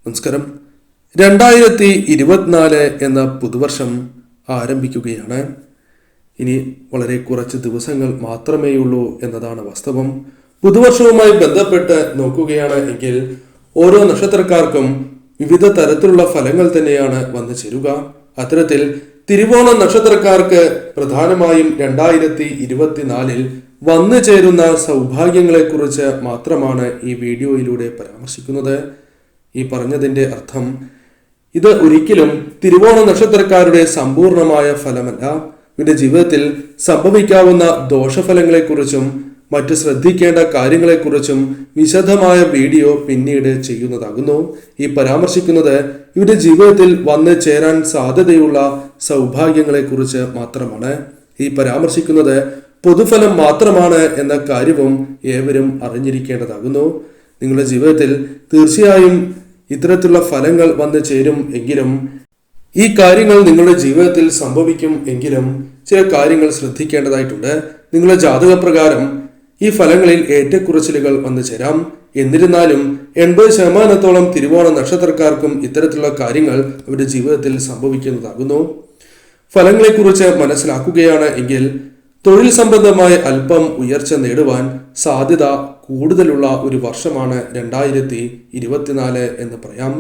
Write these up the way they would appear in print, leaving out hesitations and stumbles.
നമസ്കാരം. 2024 എന്ന പുതുവർഷം ആരംഭിക്കുകയാണ്. ഇനി വളരെ കുറച്ച് ദിവസങ്ങൾ മാത്രമേയുള്ളൂ എന്നതാണ് വാസ്തവം. പുതുവർഷവുമായി ബന്ധപ്പെട്ട് നോക്കുകയാണ് എങ്കിൽ ഓരോ നക്ഷത്രക്കാർക്കും വിവിധ തരത്തിലുള്ള ഫലങ്ങൾ തന്നെയാണ് വന്നു ചേരുക. അത്തരത്തിൽ തിരുവോണ നക്ഷത്രക്കാർക്ക് പ്രധാനമായും 2024 വന്നു ചേരുന്ന സൗഭാഗ്യങ്ങളെക്കുറിച്ച് മാത്രമാണ് ഈ വീഡിയോയിലൂടെ പരാമർശിക്കുന്നത്. ഈ പറഞ്ഞതിൻ്റെ അർത്ഥം ഇത് ഒരിക്കലും തിരുവോണ നക്ഷത്രക്കാരുടെ സമ്പൂർണമായ ഫലമല്ല. ഇവരുടെ ജീവിതത്തിൽ സംഭവിക്കാവുന്ന ദോഷഫലങ്ങളെക്കുറിച്ചും മറ്റ് ശ്രദ്ധിക്കേണ്ട കാര്യങ്ങളെക്കുറിച്ചും വിശദമായ വീഡിയോ പിന്നീട് ചെയ്യുന്നതാകുന്നു. ഈ പരാമർശിക്കുന്നത് ഇവരുടെ ജീവിതത്തിൽ വന്നു ചേരാൻ സാധ്യതയുള്ള സൗഭാഗ്യങ്ങളെക്കുറിച്ച് മാത്രമാണ്. ഈ പരാമർശിക്കുന്നത് പൊതുഫലം മാത്രമാണ് എന്ന കാര്യവും ഏവരും അറിഞ്ഞിരിക്കേണ്ടതാകുന്നു. നിങ്ങളുടെ ജീവിതത്തിൽ തീർച്ചയായും ഇത്തരത്തിലുള്ള ഫലങ്ങൾ വന്നു ചേരും എങ്കിലും ഈ കാര്യങ്ങൾ നിങ്ങളുടെ ജീവിതത്തിൽ സംഭവിക്കും എങ്കിലും ചില കാര്യങ്ങൾ ശ്രദ്ധിക്കേണ്ടതായിട്ടുണ്ട്. നിങ്ങളുടെ ജാതകപ്രകാരം ഈ ഫലങ്ങളിൽ ഏറ്റക്കുറച്ചിലുകൾ വന്നു ചേരാം. എന്നിരുന്നാലും 80% തിരുവോണ നക്ഷത്രക്കാർക്കും ഇത്തരത്തിലുള്ള കാര്യങ്ങൾ അവരുടെ ജീവിതത്തിൽ സംഭവിക്കുന്നതാകുന്നു. ഫലങ്ങളെക്കുറിച്ച് മനസ്സിലാക്കുകയാണ് എങ്കിൽ തൊഴിൽ സംബന്ധമായ അല്പം ഉയർച്ച നേടുവാൻ സാധ്യത കൂടുതലുള്ള ഒരു വർഷമാണ് 2024 എന്ന് പറയാം.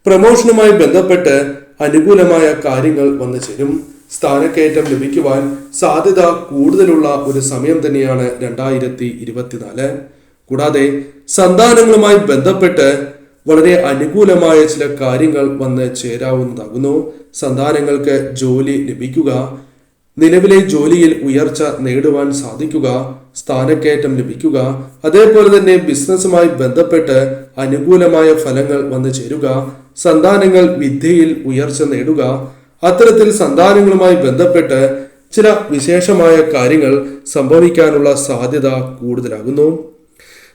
പ്രമോഷനുമായി ബന്ധപ്പെട്ട് അനുകൂലമായ കാര്യങ്ങൾ വന്നു ചേരും. സ്ഥാനക്കയറ്റം ലഭിക്കുവാൻ സാധ്യത കൂടുതലുള്ള ഒരു സമയം തന്നെയാണ് 2024. കൂടാതെ സന്താനങ്ങളുമായി ബന്ധപ്പെട്ട് വളരെ അനുകൂലമായ ചില കാര്യങ്ങൾ വന്ന് ചേരാവുന്നതാകുന്നു. സന്താനങ്ങൾക്ക് ജോലി ലഭിക്കുക, നിലവിലെ ജോലിയിൽ ഉയർച്ച നേടുവാൻ സാധിക്കുക, സ്ഥാനക്കയറ്റം ലഭിക്കുക, അതേപോലെ തന്നെ ബിസിനസ്സുമായി ബന്ധപ്പെട്ട് അനുകൂലമായ ഫലങ്ങൾ വന്നു ചേരുക, സന്താനങ്ങൾ വിദ്യയിൽ ഉയർച്ച നേടുക, അത്തരത്തിൽ സന്താനങ്ങളുമായി ബന്ധപ്പെട്ട് ചില വിശേഷമായ കാര്യങ്ങൾ സംഭവിക്കാനുള്ള സാധ്യത കൂടുതലാകുന്നു.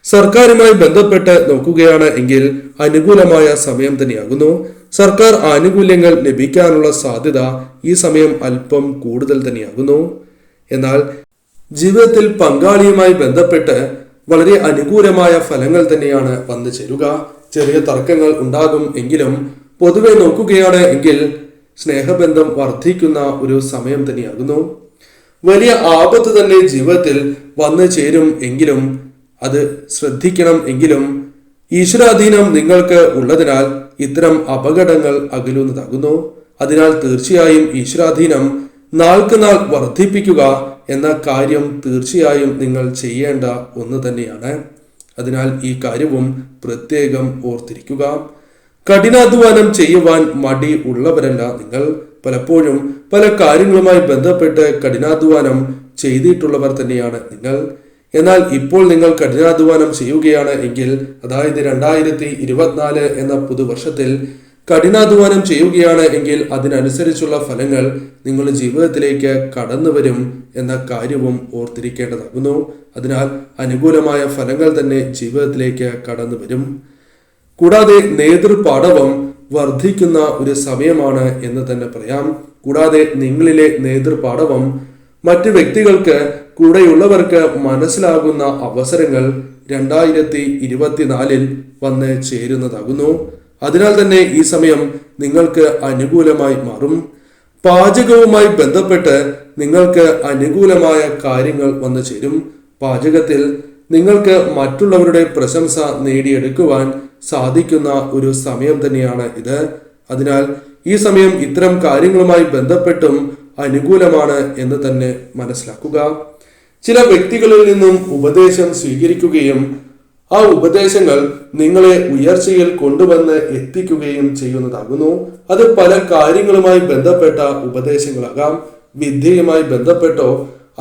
സർക്കാരുമായി ബന്ധപ്പെട്ട് നോക്കുകയാണ് എങ്കിൽ അനുകൂലമായ സമയം തന്നെയാകുന്നു. സർക്കാർ ആനുകൂല്യങ്ങൾ ലഭിക്കാനുള്ള സാധ്യത ഈ സമയം അല്പം കൂടുതൽ തന്നെയാകുന്നു. എന്നാൽ ജീവിതത്തിൽ പങ്കാളിയുമായി ബന്ധപ്പെട്ട് വളരെ അനുകൂലമായ ഫലങ്ങൾ തന്നെയാണ് വന്നു ചേരുക. ചെറിയ തർക്കങ്ങൾ ഉണ്ടാകും എങ്കിലും പൊതുവെ നോക്കുകയാണ് എങ്കിൽ സ്നേഹബന്ധം വർദ്ധിക്കുന്ന ഒരു സമയം തന്നെയാകുന്നു. വലിയ ആപത്ത് തന്നെ ജീവിതത്തിൽ വന്നു ചേരും എങ്കിലും അത് ശ്രദ്ധിക്കണം എങ്കിലും ഈശ്വരാധീനം നിങ്ങൾക്ക് ഉള്ളതിനാൽ ഇത്തരം അപകടങ്ങൾ അകലുന്നതാകുന്നു. അതിനാൽ തീർച്ചയായും ഈശ്വരാധീനം നാൾക്ക് നാൾ വർദ്ധിപ്പിക്കുക എന്ന കാര്യം തീർച്ചയായും നിങ്ങൾ ചെയ്യേണ്ട ഒന്ന് തന്നെയാണ്. അതിനാൽ ഈ കാര്യവും പ്രത്യേകം ഓർത്തിരിക്കുക. കഠിനാധ്വാനം ചെയ്യുവാൻ മടി ഉള്ളവരല്ല നിങ്ങൾ. പലപ്പോഴും പല കാര്യങ്ങളുമായി ബന്ധപ്പെട്ട് കഠിനാധ്വാനം ചെയ്തിട്ടുള്ളവർ തന്നെയാണ് നിങ്ങൾ. എന്നാൽ ഇപ്പോൾ നിങ്ങൾ കഠിനാധ്വാനം ചെയ്യുകയാണ് എങ്കിൽ, അതായത് 2024 എന്ന പുതുവർഷത്തിൽ കഠിനാധ്വാനം ചെയ്യുകയാണ് എങ്കിൽ അതിനനുസരിച്ചുള്ള ഫലങ്ങൾ നിങ്ങളുടെ ജീവിതത്തിലേക്ക് കടന്നു വരും എന്ന കാര്യവും ഓർത്തിരിക്കേണ്ടതാകുന്നു. അതിനാൽ അനുകൂലമായ ഫലങ്ങൾ തന്നെ ജീവിതത്തിലേക്ക് കടന്നു വരും. കൂടാതെ നേതൃപാടവം വർദ്ധിക്കുന്ന ഒരു സമയമാണ് എന്ന് തന്നെ പറയാം. കൂടാതെ നിങ്ങളിലെ നേതൃപാടവം മറ്റു വ്യക്തികൾക്ക്, കൂടെയുള്ളവർക്ക് മനസ്സിലാകുന്ന അവസരങ്ങൾ 2024 വന്ന് ചേരുന്നതാകുന്നു. അതിനാൽ തന്നെ ഈ സമയം നിങ്ങൾക്ക് അനുകൂലമായി മാറും. പാചകവുമായി ബന്ധപ്പെട്ട് നിങ്ങൾക്ക് അനുകൂലമായ കാര്യങ്ങൾ വന്നു ചേരും. പാചകത്തിൽ നിങ്ങൾക്ക് മറ്റുള്ളവരുടെ പ്രശംസ നേടിയെടുക്കുവാൻ സാധിക്കുന്ന ഒരു സമയം തന്നെയാണ് ഇത്. അതിനാൽ ഈ സമയം ഇത്തരം കാര്യങ്ങളുമായി ബന്ധപ്പെട്ടും അനുകൂലമാണ് എന്ന് തന്നെ മനസ്സിലാക്കുക. ചില വ്യക്തികളിൽ നിന്നും ഉപദേശം സ്വീകരിക്കുകയും ആ ഉപദേശങ്ങൾ നിങ്ങളെ ഉയർച്ചയിൽ കൊണ്ടുവന്ന് എത്തിക്കുകയും ചെയ്യുന്നതാകുന്നു. അത് പല കാര്യങ്ങളുമായി ബന്ധപ്പെട്ട ഉപദേശങ്ങളാകാം, വിദ്യയുമായി ബന്ധപ്പെട്ടോ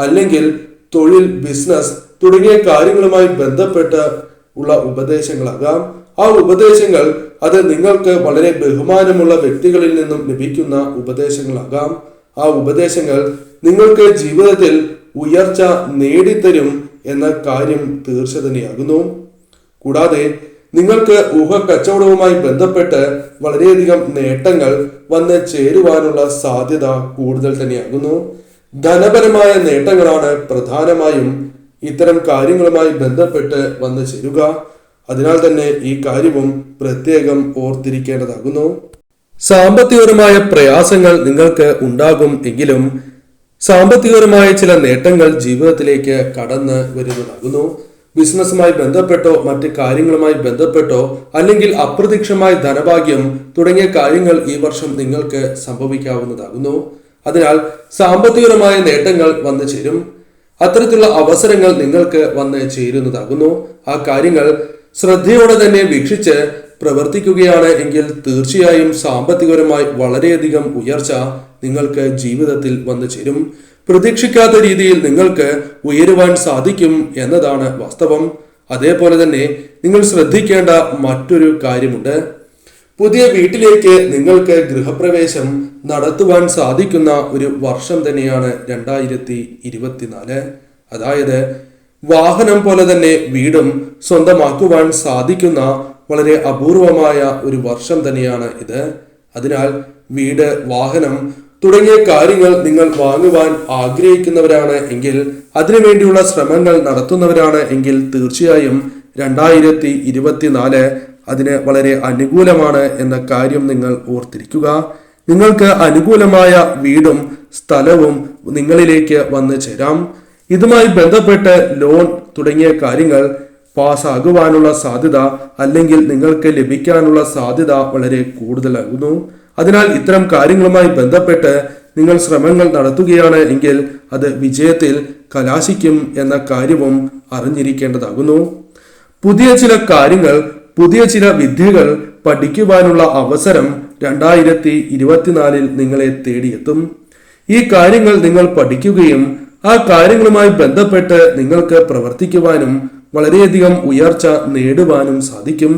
അല്ലെങ്കിൽ തൊഴിൽ, ബിസിനസ് തുടങ്ങിയ കാര്യങ്ങളുമായി ബന്ധപ്പെട്ട് ഉള്ള ഉപദേശങ്ങളാകാം. ആ ഉപദേശങ്ങൾ അത് നിങ്ങൾക്ക് വളരെ ബഹുമാനമുള്ള വ്യക്തികളിൽ നിന്നും ലഭിക്കുന്ന ഉപദേശങ്ങളാകാം. ആ ഉപദേശങ്ങൾ നിങ്ങൾക്ക് ജീവിതത്തിൽ ഉയർച്ച നേടിത്തരും എന്ന കാര്യം തീർച്ച തന്നെയാകുന്നു. കൂടാതെ നിങ്ങൾക്ക് ഊഹക്കച്ചവടവുമായി ബന്ധപ്പെട്ട് വളരെയധികം നേട്ടങ്ങൾ വന്ന് ചേരുവാനുള്ള സാധ്യത കൂടുതൽ തന്നെയാകുന്നു. ധനപരമായ നേട്ടങ്ങളാണ് പ്രധാനമായും ഇത്തരം കാര്യങ്ങളുമായി ബന്ധപ്പെട്ട് വന്നു ചേരുക. അതിനാൽ തന്നെ ഈ കാര്യവും പ്രത്യേകം ഓർത്തിരിക്കേണ്ടതാകുന്നു. സാമ്പത്തികപരമായ പ്രയാസങ്ങൾ നിങ്ങൾക്ക് ഉണ്ടാകും എങ്കിലും സാമ്പത്തികപരമായ ചില നേട്ടങ്ങൾ ജീവിതത്തിലേക്ക് കടന്ന് വരുന്നതാകുന്നു. ബിസിനസ്സുമായി ബന്ധപ്പെട്ടോ മറ്റ് കാര്യങ്ങളുമായി ബന്ധപ്പെട്ടോ അല്ലെങ്കിൽ അപ്രതീക്ഷിതമായ ധനഭാഗ്യം തുടങ്ങിയ കാര്യങ്ങൾ ഈ വർഷം നിങ്ങൾക്ക് സംഭവിക്കാവുന്നതാകുന്നു. അതിനാൽ സാമ്പത്തികപരമായ നേട്ടങ്ങൾ വന്നു ചേരും. അത്തരത്തിലുള്ള അവസരങ്ങൾ നിങ്ങൾക്ക് വന്ന് ചേരുന്നതാകുന്നു. ആ കാര്യങ്ങൾ ശ്രദ്ധയോടെ തന്നെ വീക്ഷിച്ച് പ്രവർത്തിക്കുകയാണ് എങ്കിൽ തീർച്ചയായും സാമ്പത്തികപരമായി വളരെയധികം ഉയർച്ച നിങ്ങൾക്ക് ജീവിതത്തിൽ വന്നു ചേരും. പ്രതീക്ഷിക്കാത്ത രീതിയിൽ നിങ്ങൾക്ക് ഉയരുവാൻ സാധിക്കും എന്നതാണ് വാസ്തവം. അതേപോലെ തന്നെ നിങ്ങൾ ശ്രദ്ധിക്കേണ്ട മറ്റൊരു കാര്യമുണ്ട്. പുതിയ വീട്ടിലേക്ക് നിങ്ങൾക്ക് ഗൃഹപ്രവേശം നടത്തുവാൻ സാധിക്കുന്ന ഒരു വർഷം തന്നെയാണ് 2024. അതായത് വാഹനം പോലെ തന്നെ വീടും സ്വന്തമാക്കുവാൻ സാധിക്കുന്ന വളരെ അപൂർവമായ ഒരു വർഷം തന്നെയാണ് ഇത്. അതിനാൽ വീട്, വാഹനം തുടങ്ങിയ കാര്യങ്ങൾ നിങ്ങൾ വാങ്ങുവാൻ ആഗ്രഹിക്കുന്നവരാണ് എങ്കിൽ, അതിനുവേണ്ടിയുള്ള ശ്രമങ്ങൾ നടത്തുന്നവരാണ് എങ്കിൽ തീർച്ചയായും 2024 അതിന് വളരെ അനുകൂലമാണ് എന്ന കാര്യം നിങ്ങൾ ഓർത്തിരിക്കുക. നിങ്ങൾക്ക് അനുകൂലമായ വീടും സ്ഥലവും നിങ്ങളിലേക്ക് വന്നു ചേരാം. ഇതുമായി ബന്ധപ്പെട്ട് ലോൺ തുടങ്ങിയ കാര്യങ്ങൾ പാസ്സാകുവാനുള്ള സാധ്യത അല്ലെങ്കിൽ നിങ്ങൾക്ക് ലഭിക്കാനുള്ള സാധ്യത വളരെ കൂടുതലാകുന്നു. അതിനാൽ ഇത്തരം കാര്യങ്ങളുമായി ബന്ധപ്പെട്ട് നിങ്ങൾ ശ്രമങ്ങൾ നടത്തുകയാണ് എങ്കിൽ അത് വിജയത്തിൽ കലാശിക്കും എന്ന കാര്യവും അറിഞ്ഞിരിക്കേണ്ടതാകുന്നു. പുതിയ ചില കാര്യങ്ങൾ, പുതിയ ചില വിദ്യകൾ പഠിക്കുവാനുള്ള അവസരം 2024 നിങ്ങളെ തേടിയെത്തും. ഈ കാര്യങ്ങൾ നിങ്ങൾ പഠിക്കുകയും ആ കാര്യങ്ങളുമായി ബന്ധപ്പെട്ട് നിങ്ങൾക്ക് പ്രവർത്തിക്കുവാനും വളരെയധികം ഉയർച്ച നേടുവാനും സാധിക്കും.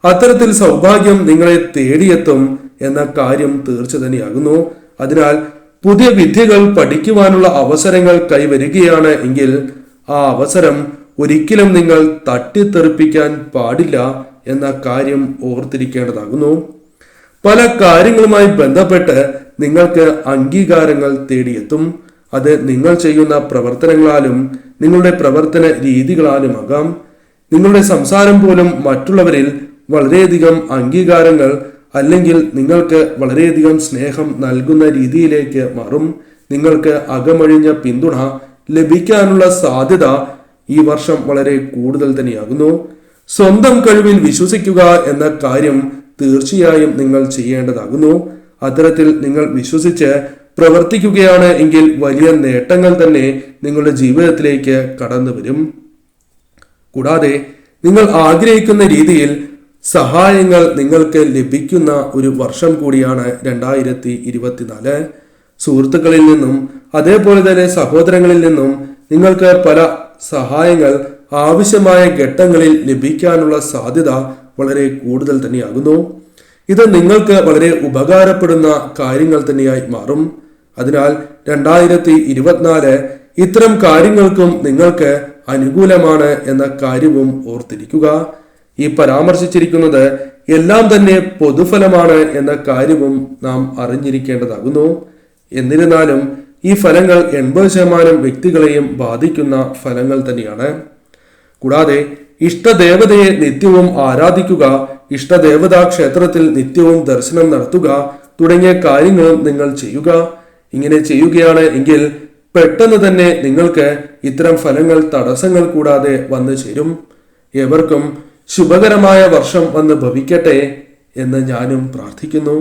അത്തരത്തിൽ സൗഭാഗ്യം നിങ്ങളെ തേടിയെത്തും എന്ന കാര്യം തീർച്ച തന്നെയാകുന്നു. അതിനാൽ പുതിയ വിദ്യകൾ പഠിക്കുവാനുള്ള അവസരങ്ങൾ കൈവരികയാണ് എങ്കിൽ ആ അവസരം ഒരിക്കലും നിങ്ങൾ തട്ടിത്തെറിപ്പിക്കാൻ പാടില്ല എന്ന കാര്യം ഓർത്തിരിക്കേണ്ടതാകുന്നു. പല കാര്യങ്ങളുമായി ബന്ധപ്പെട്ട് നിങ്ങൾക്ക് അംഗീകാരങ്ങൾ തേടിയെത്തും. അത് നിങ്ങൾ ചെയ്യുന്ന പ്രവർത്തനങ്ങളാലും നിങ്ങളുടെ പ്രവർത്തന രീതികളാലുമാകാം. നിങ്ങളുടെ സംസാരം പോലും മറ്റുള്ളവരിൽ വളരെയധികം അംഗീകാരങ്ങൾ അല്ലെങ്കിൽ നിങ്ങൾക്ക് വളരെയധികം സ്നേഹം നൽകുന്ന രീതിയിലേക്ക് മാറും. നിങ്ങൾക്ക് അകമഴിഞ്ഞ പിന്തുണ ലഭിക്കാനുള്ള സാധ്യത ഈ വർഷം വളരെ കൂടുതൽ തന്നെയാകുന്നു. സ്വന്തം കഴിവിൽ വിശ്വസിക്കുക എന്ന കാര്യം തീർച്ചയായും നിങ്ങൾ ചെയ്യേണ്ടതാകുന്നു. അത്തരത്തിൽ നിങ്ങൾ വിശ്വസിച്ച് പ്രവർത്തിക്കുകയാണ് എങ്കിൽ വലിയ നേട്ടങ്ങൾ തന്നെ നിങ്ങളുടെ ജീവിതത്തിലേക്ക് കടന്നു വരും. കൂടാതെ നിങ്ങൾ ആഗ്രഹിക്കുന്ന രീതിയിൽ സഹായങ്ങൾ നിങ്ങൾക്ക് ലഭിക്കുന്ന ഒരു വർഷം കൂടിയാണ് 2024. സുഹൃത്തുക്കളിൽ നിന്നും അതേപോലെ തന്നെ സഹോദരങ്ങളിൽ നിന്നും നിങ്ങൾക്ക് പല സഹായങ്ങൾ ആവശ്യമായ ഘട്ടങ്ങളിൽ ലഭിക്കാനുള്ള സാധ്യത വളരെ കൂടുതൽ തന്നെയാകുന്നു. ഇത് നിങ്ങൾക്ക് വളരെ ഉപകാരപ്പെടുന്ന കാര്യങ്ങൾ തന്നെയായി മാറും. അതിനാൽ 2024 ഇത്തരം കാര്യങ്ങൾക്കും നിങ്ങൾക്ക് അനുകൂലമാണ് എന്ന കാര്യവും ഓർത്തിരിക്കുക. ഈ പരാമർശിച്ചിരിക്കുന്നത് എല്ലാം തന്നെ പൊതുഫലമാണ് എന്ന കാര്യവും നാം അറിഞ്ഞിരിക്കേണ്ടതാകുന്നു. എന്നിരുന്നാലും ഈ ഫലങ്ങൾ 80% വ്യക്തികളെയും ബാധിക്കുന്ന ഫലങ്ങൾ തന്നെയാണ്. കൂടാതെ ഇഷ്ടദേവതയെ നിത്യവും ആരാധിക്കുക, ഇഷ്ടദേവതാ ക്ഷേത്രത്തിൽ നിത്യവും ദർശനം നടത്തുക തുടങ്ങിയ കാര്യങ്ങളും നിങ്ങൾ ചെയ്യുക. ഇങ്ങനെ ചെയ്യുകയാണ് എങ്കിൽ പെട്ടെന്ന് തന്നെ നിങ്ങൾക്ക് ഇത്തരം ഫലങ്ങൾ തടസ്സങ്ങൾ കൂടാതെ വന്നു ചേരും. ഏവർക്കും ശുഭകരമായ വർഷം വന്ന് ഭവിക്കട്ടെ എന്ന് ഞാനും പ്രാർത്ഥിക്കുന്നു.